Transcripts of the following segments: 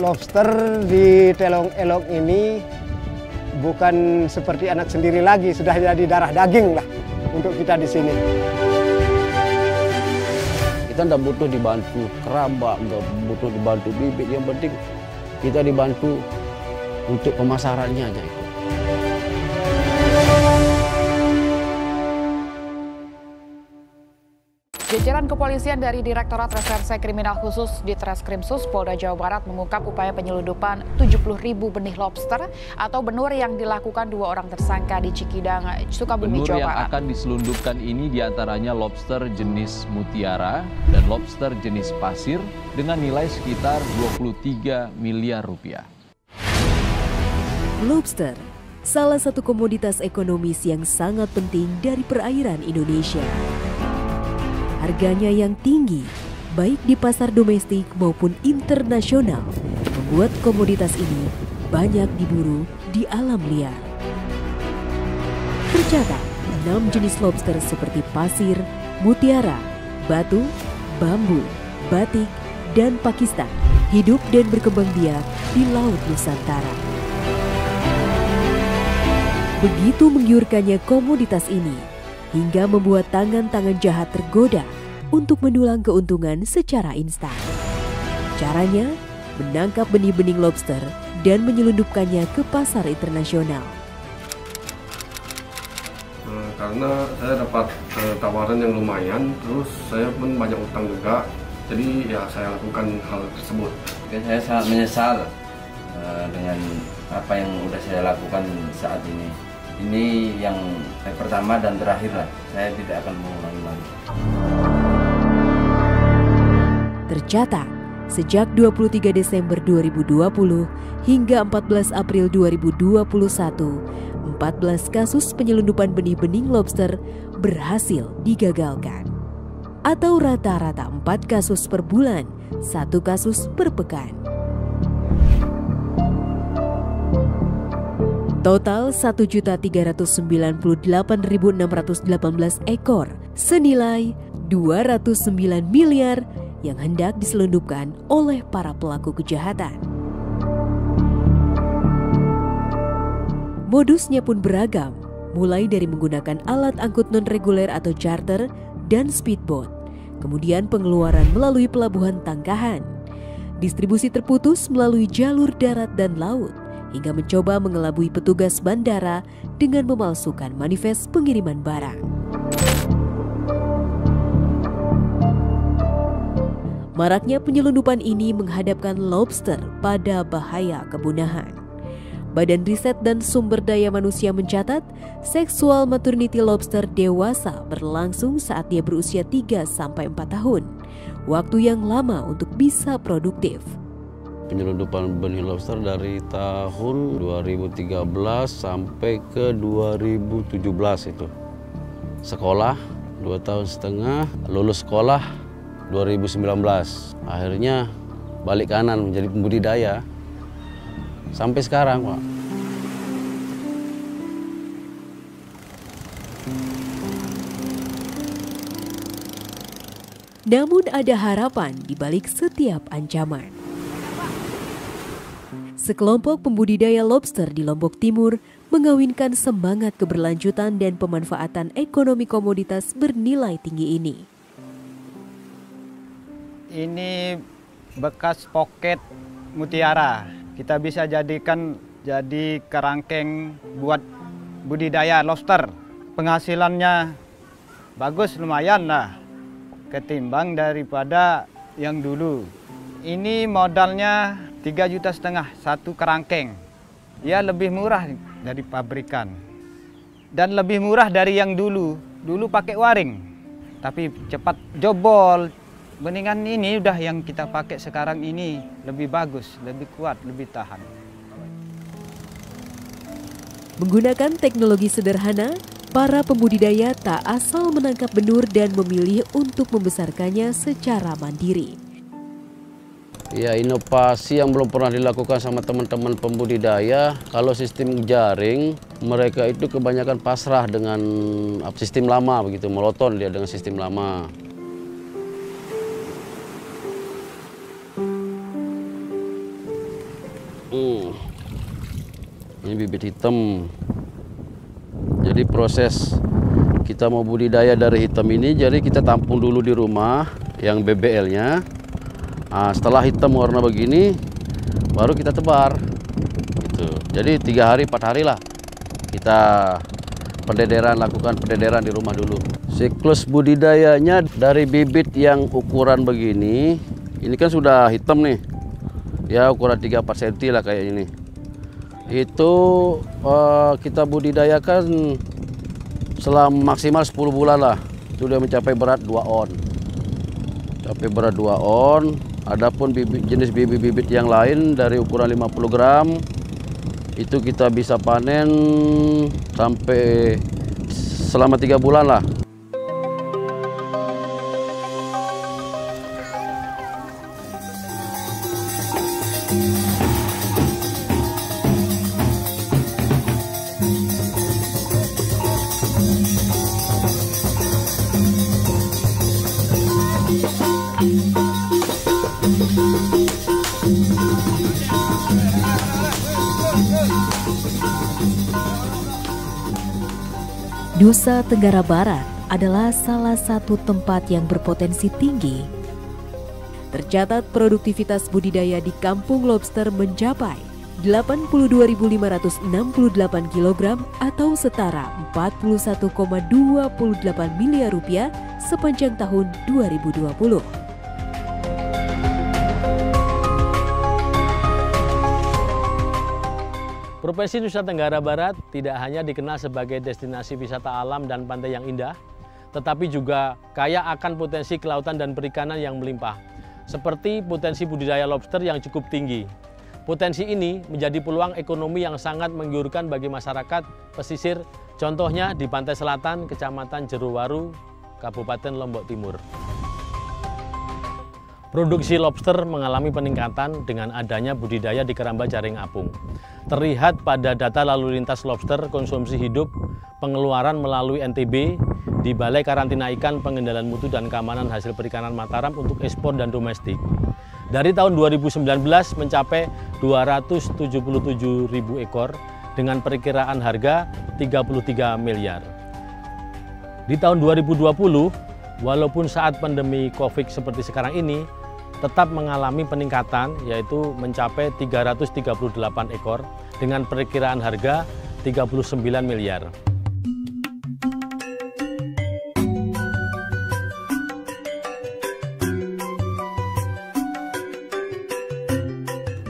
Lobster di Telong Elong ini bukan seperti anak sendiri lagi, sudah jadi darah daging lah untuk kita di sini. Kita tidak butuh dibantu keramba, nggak butuh dibantu bibit, yang penting kita dibantu untuk pemasarannya aja. Jajaran kepolisian dari Direktorat Reserse Kriminal Khusus Ditreskrimsus Polda Jawa Barat mengungkap upaya penyelundupan 70.000 benih lobster atau benur yang dilakukan 2 orang tersangka di Cikidang, Sukabumi, Jawa Barat. Benur yang akan diselundupkan ini diantaranya lobster jenis mutiara dan lobster jenis pasir dengan nilai sekitar 23 miliar rupiah. Lobster, salah satu komoditas ekonomis yang sangat penting dari perairan Indonesia. Harganya yang tinggi, baik di pasar domestik maupun internasional, membuat komoditas ini banyak diburu di alam liar. Tercatat, 6 jenis lobster seperti pasir, mutiara, batu, bambu, batik, dan Pakistan hidup dan berkembang biak di Laut Nusantara. Begitu menggiurkannya komoditas ini, hingga membuat tangan-tangan jahat tergoda untuk mendulang keuntungan secara instan. Caranya, menangkap benih-benih lobster dan menyelundupkannya ke pasar internasional. Karena saya dapat tawaran yang lumayan, terus saya pun banyak utang juga, jadi ya saya lakukan hal tersebut. Saya sangat menyesal dengan apa yang sudah saya lakukan saat ini. Ini yang pertama dan terakhir lah, saya tidak akan mengulangi lagi. Tercatat, sejak 23 Desember 2020 hingga 14 April 2021, 14 kasus penyelundupan benih-benih lobster berhasil digagalkan. Atau rata-rata 4 kasus per bulan, 1 kasus per pekan. Total 1.398.618 ekor senilai 209 miliar yang hendak diselundupkan oleh para pelaku kejahatan. Modusnya pun beragam, mulai dari menggunakan alat angkut non-reguler atau charter dan speedboat, kemudian pengeluaran melalui pelabuhan tangkahan, distribusi terputus melalui jalur darat dan laut, hingga mencoba mengelabui petugas bandara dengan memalsukan manifest pengiriman barang. Maraknya penyelundupan ini menghadapkan lobster pada bahaya kepunahan. Badan Riset dan Sumber Daya Manusia mencatat, seksual maternity lobster dewasa berlangsung saat dia berusia 3-4 tahun, waktu yang lama untuk bisa produktif. Penyelundupan benih lobster dari tahun 2013 sampai ke 2017 itu. Sekolah 2,5 tahun, lulus sekolah 2019. Akhirnya balik kanan menjadi pembudidaya. Sampai sekarang, Pak. Namun ada harapan di balik setiap ancaman. Sekelompok pembudidaya lobster di Lombok Timur mengawinkan semangat keberlanjutan dan pemanfaatan ekonomi komoditas bernilai tinggi ini. Ini bekas poket mutiara. Kita bisa jadikan jadi kerangkeng buat budidaya lobster. Penghasilannya bagus, lumayan lah, ketimbang daripada yang dulu. Ini modalnya 3,5 juta satu kerangkeng. Ya lebih murah dari pabrikan. Dan lebih murah dari yang dulu. Dulu pakai waring, tapi cepat jebol. Beningan ini udah yang kita pakai sekarang ini lebih bagus, lebih kuat, lebih tahan. Menggunakan teknologi sederhana, para pembudidaya tak asal menangkap benur dan memilih untuk membesarkannya secara mandiri. Ya, inovasi yang belum pernah dilakukan sama teman-teman pembudidaya, kalau sistem jaring, mereka itu kebanyakan pasrah dengan sistem lama begitu, monoton dia dengan sistem lama. Ini bibit hitam. Jadi proses kita mau budidaya dari hitam ini, jadi kita tampung dulu di rumah yang BBL-nya. Nah, setelah hitam warna begini, baru kita tebar. Gitu. Jadi 3 hari, 4 hari lah kita lakukan pendederan di rumah dulu. Siklus budidayanya dari bibit yang ukuran begini, ini kan sudah hitam nih, ya ukuran 3-4 cm lah kayak ini. Itu kita budidayakan selama maksimal 10 bulan lah. Itu dia mencapai berat 2 on. Capai berat 2 on. Adapun jenis bibit-bibit yang lain dari ukuran 50 gram, itu kita bisa panen sampai selama 3 bulan lah. Nusa Tenggara Barat adalah salah satu tempat yang berpotensi tinggi. Tercatat produktivitas budidaya di kampung lobster mencapai 82.568 kg atau setara 41,28 miliar rupiah sepanjang tahun 2020. Provinsi Nusa Tenggara Barat tidak hanya dikenal sebagai destinasi wisata alam dan pantai yang indah, tetapi juga kaya akan potensi kelautan dan perikanan yang melimpah, seperti potensi budidaya lobster yang cukup tinggi. Potensi ini menjadi peluang ekonomi yang sangat menggiurkan bagi masyarakat pesisir, contohnya di pantai selatan, Kecamatan Jerowaru, Kabupaten Lombok Timur. Produksi lobster mengalami peningkatan dengan adanya budidaya di Keramba Jaring Apung. Terlihat pada data lalu lintas lobster konsumsi hidup pengeluaran melalui NTB di Balai Karantina Ikan Pengendalian Mutu dan Keamanan Hasil Perikanan Mataram untuk ekspor dan domestik. Dari tahun 2019 mencapai 277.000 ekor dengan perkiraan harga 33 miliar. Di tahun 2020, walaupun saat pandemi COVID seperti sekarang ini, tetap mengalami peningkatan yaitu mencapai 338 ekor dengan perkiraan harga 39 miliar.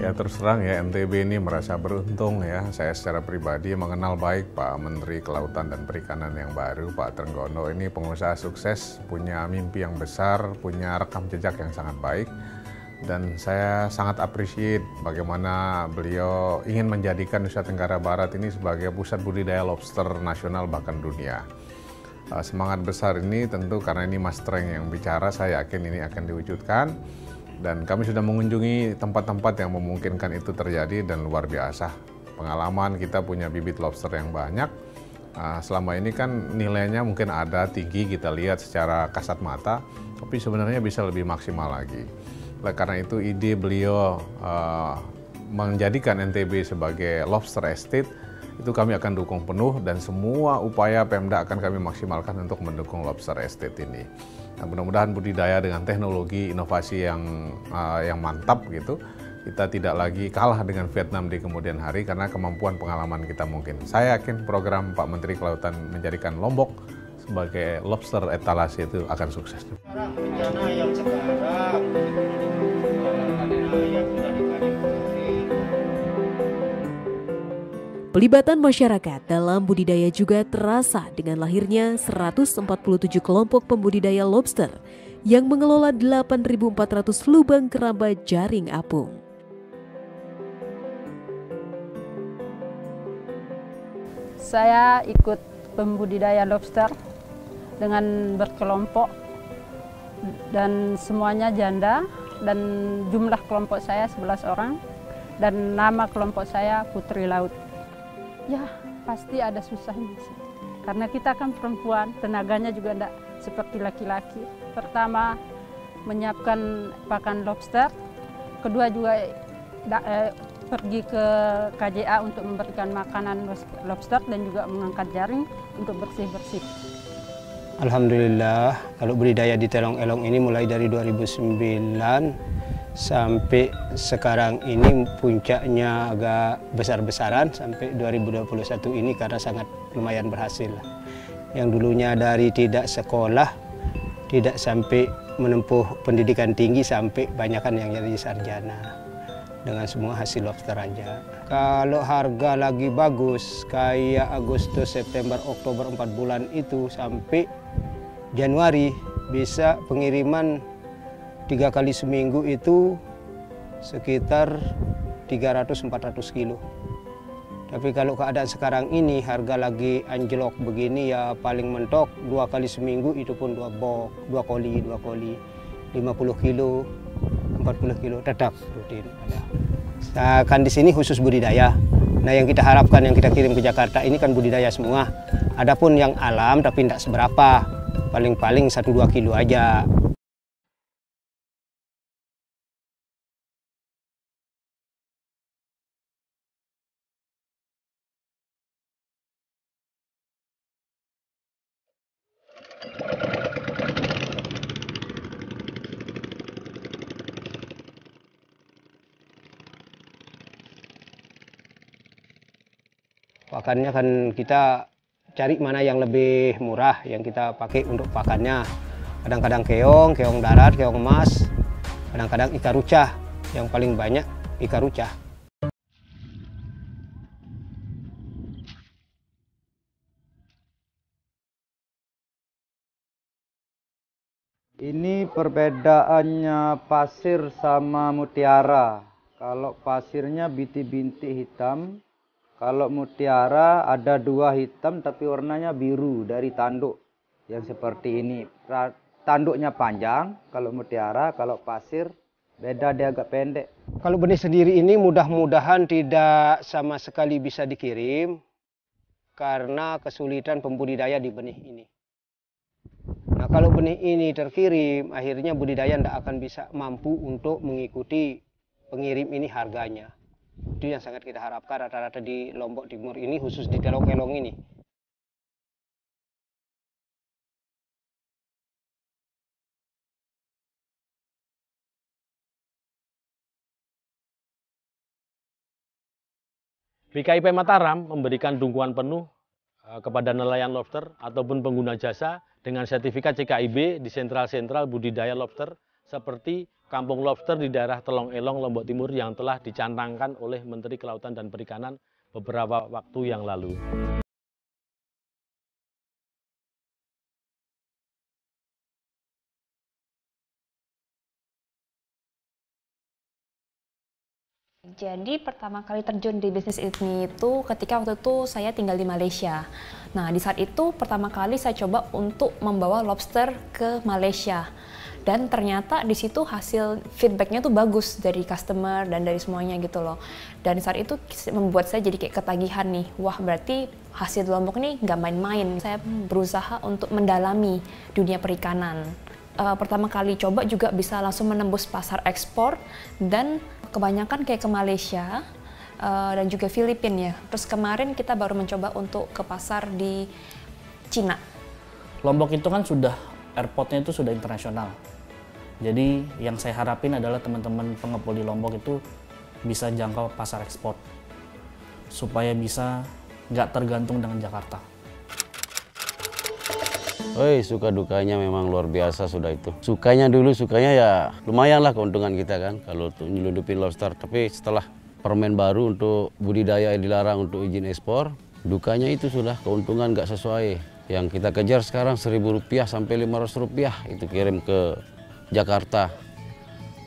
Ya terus terang ya NTB ini merasa beruntung ya. Saya secara pribadi mengenal baik Pak Menteri Kelautan dan Perikanan yang baru, Pak Trenggono. Ini pengusaha sukses, punya mimpi yang besar, punya rekam jejak yang sangat baik. Dan saya sangat appreciate bagaimana beliau ingin menjadikan Nusa Tenggara Barat ini sebagai pusat budidaya lobster nasional bahkan dunia. Semangat besar ini tentu karena ini Mas Treng yang bicara, saya yakin ini akan diwujudkan. Dan kami sudah mengunjungi tempat-tempat yang memungkinkan itu terjadi dan luar biasa. Pengalaman kita punya bibit lobster yang banyak. Selama ini kan nilainya mungkin ada tinggi, kita lihat secara kasat mata, tapi sebenarnya bisa lebih maksimal lagi. Oleh karena itu ide beliau menjadikan NTB sebagai lobster estate, itu kami akan dukung penuh dan semua upaya Pemda akan kami maksimalkan untuk mendukung lobster estate ini. Nah, mudah-mudahan budidaya dengan teknologi inovasi yang mantap gitu, kita tidak lagi kalah dengan Vietnam di kemudian hari karena kemampuan pengalaman kita mungkin. Saya yakin program Pak Menteri Kelautan menjadikan Lombok sebagai lobster etalase itu akan sukses. Pelibatan masyarakat dalam budidaya juga terasa dengan lahirnya 147 kelompok pembudidaya lobster yang mengelola 8.400 lubang keramba jaring apung. Saya ikut pembudidaya lobster dengan berkelompok dan semuanya janda dan jumlah kelompok saya 11 orang dan nama kelompok saya Putri Laut. Ya, pasti ada susahnya sih. Karena kita kan perempuan, tenaganya juga enggak seperti laki-laki. Pertama, menyiapkan pakan lobster. Kedua juga pergi ke KJA untuk memberikan makanan lobster dan juga mengangkat jaring untuk bersih-bersih. Alhamdulillah, kalau budidaya di Telong Elong ini mulai dari 2009 sampai sekarang ini puncaknya agak besar-besaran sampai 2021 ini karena sangat lumayan berhasil. Yang dulunya dari tidak sekolah, tidak sampai menempuh pendidikan tinggi sampai banyakan yang jadi sarjana. Dengan semua hasil lobster aja. Kalau harga lagi bagus, kayak Agustus, September, Oktober 4 bulan itu sampai Januari bisa pengiriman 3 kali seminggu itu sekitar 300-400 kilo. Tapi kalau keadaan sekarang ini harga lagi anjlok begini ya paling mentok 2 kali seminggu itu pun 2 koli, 50 kilo. 40 kilo tetap rutin ada. Nah, kan di sini khusus budidaya. Nah, yang kita harapkan yang kita kirim ke Jakarta ini kan budidaya semua. Adapun yang alam tapi tidak seberapa, paling-paling 1-2 kilo aja. Pakannya kan kita cari mana yang lebih murah yang kita pakai untuk pakannya. Kadang-kadang keong darat, keong emas, kadang-kadang ikan rucah. Yang paling banyak ikan rucah. Ini perbedaannya pasir sama mutiara. Kalau pasirnya bintik-bintik hitam, kalau mutiara ada 2 hitam tapi warnanya biru dari tanduk yang seperti ini. Tanduknya panjang kalau mutiara, kalau pasir beda dia agak pendek. Kalau benih sendiri ini mudah-mudahan tidak sama sekali bisa dikirim karena kesulitan pembudidaya di benih ini. Nah, kalau benih ini terkirim, akhirnya budidaya tidak akan bisa mampu untuk mengikuti pengirim ini harganya. Itu yang sangat kita harapkan rata-rata di Lombok Timur ini, khusus di Telong Elong ini. BKIP Mataram memberikan dukungan penuh kepada nelayan lobster ataupun pengguna jasa dengan sertifikat CKIB di sentral-sentral budidaya lobster seperti Kampung Lobster di daerah Telong Elong, Lombok Timur yang telah dicanangkan oleh Menteri Kelautan dan Perikanan beberapa waktu yang lalu. Jadi pertama kali terjun di bisnis ini itu ketika waktu itu saya tinggal di Malaysia. Nah, di saat itu pertama kali saya coba untuk membawa lobster ke Malaysia. Dan ternyata di situ hasil feedbacknya tuh bagus dari customer dan dari semuanya gitu loh. Dan saat itu membuat saya jadi kayak ketagihan nih. Wah, berarti hasil Lombok nih nggak main-main. Saya berusaha untuk mendalami dunia perikanan. Pertama kali coba juga bisa langsung menembus pasar ekspor dan kebanyakan kayak ke Malaysia dan juga Filipina ya. Terus kemarin kita baru mencoba untuk ke pasar di Cina. Lombok itu kan sudah airportnya itu sudah internasional. Jadi yang saya harapin adalah teman-teman pengepul di Lombok itu bisa jangkau pasar ekspor supaya bisa nggak tergantung dengan Jakarta. Suka dukanya memang luar biasa sudah itu. Sukanya ya lumayan lah keuntungan kita kan kalau untuk nyelundupin lobster. Tapi setelah permen baru untuk budidaya dilarang untuk izin ekspor, dukanya itu sudah keuntungan nggak sesuai. Yang kita kejar sekarang Rp1.000 sampai Rp500 itu kirim ke Jakarta,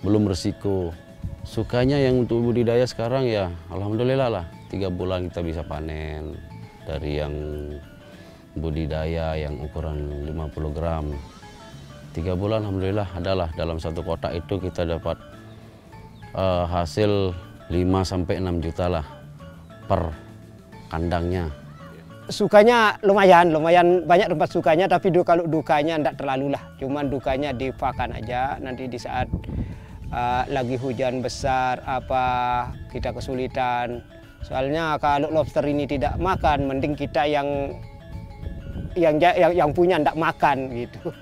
belum resiko. Sukanya yang untuk budidaya sekarang ya alhamdulillah lah, 3 bulan kita bisa panen. Dari yang budidaya yang ukuran 50 gram, 3 bulan alhamdulillah adalah dalam satu kotak itu kita dapat hasil 5-6 juta lah per kandangnya. Sukanya lumayan banyak tempat sukanya, tapi kalau dukanya enggak terlalu lah. Cuman dukanya di pakan aja, nanti di saat lagi hujan besar apa kita kesulitan. Soalnya kalau lobster ini tidak makan, mending kita yang punya tidak makan gitu.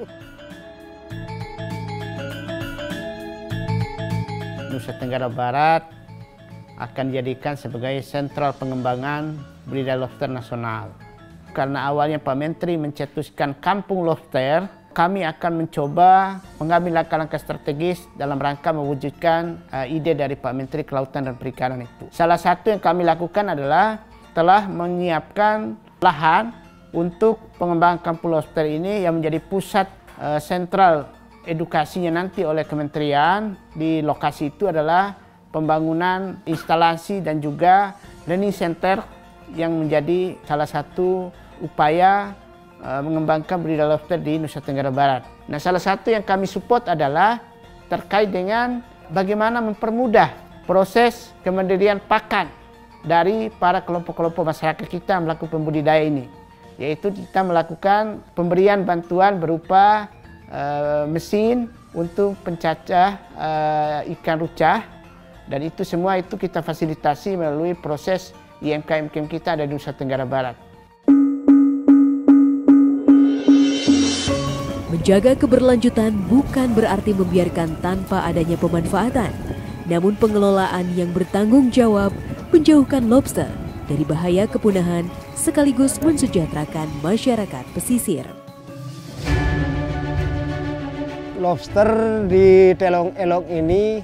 Nusa Tenggara Barat akan dijadikan sebagai sentral pengembangan budidaya lobster nasional. Karena awalnya Pak Menteri mencetuskan kampung lobster, kami akan mencoba mengambil langkah-langkah strategis dalam rangka mewujudkan ide dari Pak Menteri Kelautan dan Perikanan itu. Salah satu yang kami lakukan adalah telah menyiapkan lahan untuk pengembangan kampung lobster ini yang menjadi pusat sentral edukasinya nanti oleh kementerian. Di lokasi itu adalah pembangunan instalasi dan juga learning center yang menjadi salah satu upaya mengembangkan budidaya lobster di Nusa Tenggara Barat. Nah, salah satu yang kami support adalah terkait dengan bagaimana mempermudah proses kemandirian pakan dari para kelompok-kelompok masyarakat kita melakukan budidaya ini. Yaitu kita melakukan pemberian bantuan berupa mesin untuk pencacah ikan rucah, dan itu semua itu kita fasilitasi melalui proses IMK-IMK kita ada di Nusa Tenggara Barat. Menjaga keberlanjutan bukan berarti membiarkan tanpa adanya pemanfaatan, namun pengelolaan yang bertanggung jawab menjauhkan lobster dari bahaya kepunahan sekaligus mensejahterakan masyarakat pesisir. Lobster di Telong Elong ini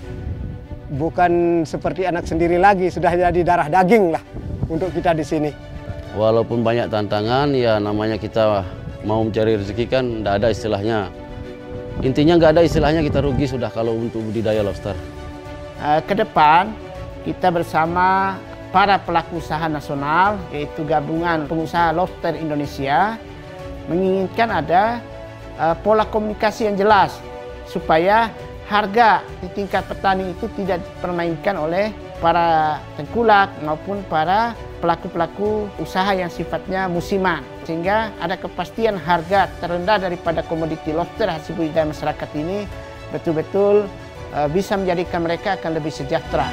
bukan seperti anak sendiri lagi, sudah jadi darah daging lah untuk kita di sini. Walaupun banyak tantangan, ya namanya kita mau mencari rezeki kan tidak ada istilahnya. Intinya nggak ada istilahnya kita rugi sudah kalau untuk budidaya lobster. Ke depan kita bersama para pelaku usaha nasional, yaitu Gabungan Pengusaha Lobster Indonesia, menginginkan ada pola komunikasi yang jelas supaya harga di tingkat petani itu tidak dipermainkan oleh para tengkulak maupun para pelaku-pelaku usaha yang sifatnya musiman, sehingga ada kepastian harga terendah daripada komoditi lobster hasil budidaya masyarakat ini betul-betul bisa menjadikan mereka akan lebih sejahtera.